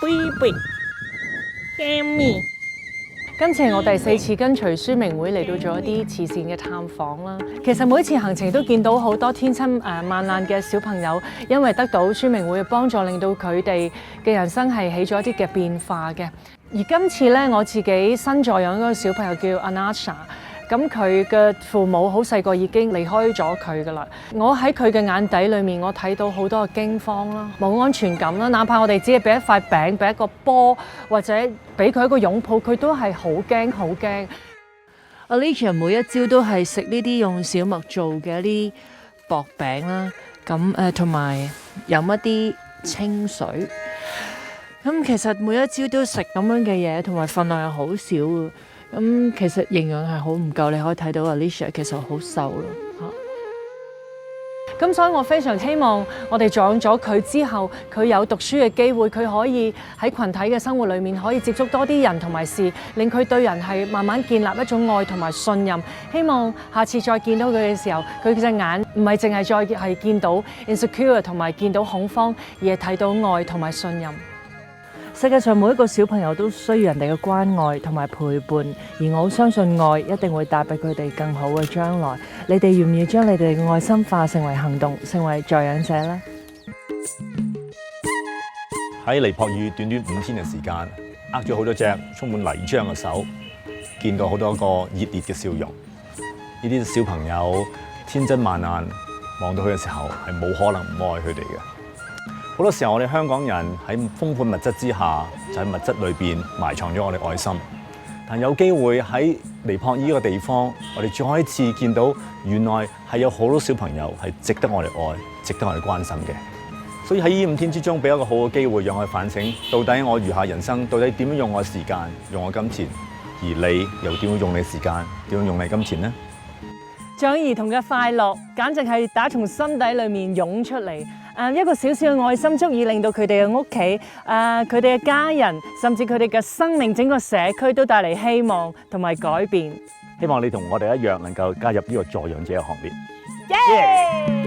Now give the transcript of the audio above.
baby Gammy。今次係我第4次跟隨宣明會嚟到做一啲慈善嘅探訪啦。其實每一次行程都見到好多天真萬爛嘅小朋友，因為得到宣明會嘅幫助，令到佢哋嘅人生係起咗一啲嘅變化嘅。而今次咧，我自己新助養嗰個小朋友叫 Anasha。咁佢嘅父母好細個已經離開咗佢噶啦。我喺佢嘅眼底裏面，我睇到好多嘅驚慌啦，冇安全感啦。哪怕我哋只係俾一塊餅、俾一個波，或者俾佢一個擁抱，佢都係好驚、好驚。Alicia 每一朝都係食呢啲用小麥做嘅一啲薄餅啦，咁同埋飲一啲清水。咁其實每一朝都食咁樣嘅嘢，同埋份量係好少嘅。其實營養係好唔夠，你可以睇到 Alicia 其實好瘦咯嚇。咁所以我非常希望我哋助養咗佢之後，佢有讀書嘅機會，佢可以喺群體嘅生活裏面可以接觸多啲人同埋事，令佢對人係慢慢建立一種愛同埋信任。希望下次再見到佢嘅時候，佢隻眼唔係淨係再係見到 insecure 同埋見到恐慌，而係睇到愛同埋信任。世界上每一個小朋友都需要人哋嘅關愛同埋陪伴，而我好相信愛一定會帶俾佢哋更好嘅將來。你哋願唔願意將你哋嘅愛心化成為行動，成為助養者呢？喺尼泊爾短短5天嘅時間，握咗好多隻充滿泥漿嘅手，見到好多個熱烈嘅笑容。呢啲小朋友天真萬爛，望到佢嘅時候係冇可能唔愛佢哋嘅。好多時候，我哋香港人喺豐富物質之下，就喺物質裏邊埋藏咗我哋愛心。但有機會喺尼泊爾呢個地方，我哋再一次見到原來係有好多小朋友係值得我哋愛、值得我哋關心嘅。所以喺呢5天之中，俾一個好嘅機會，讓我哋反省到底我餘下人生到底點樣用我時間、用我金錢，而你又點樣用你時間、點樣用你金錢呢？助養兒童嘅快樂，簡直係打從心底裏面湧出嚟。一個小小嘅愛心，足以令到佢哋嘅屋企、佢哋嘅家人，甚至佢哋嘅生命，整個社區都帶嚟希望同埋改變。希望你同我哋一樣，能夠加入呢個助養者嘅行列。耶！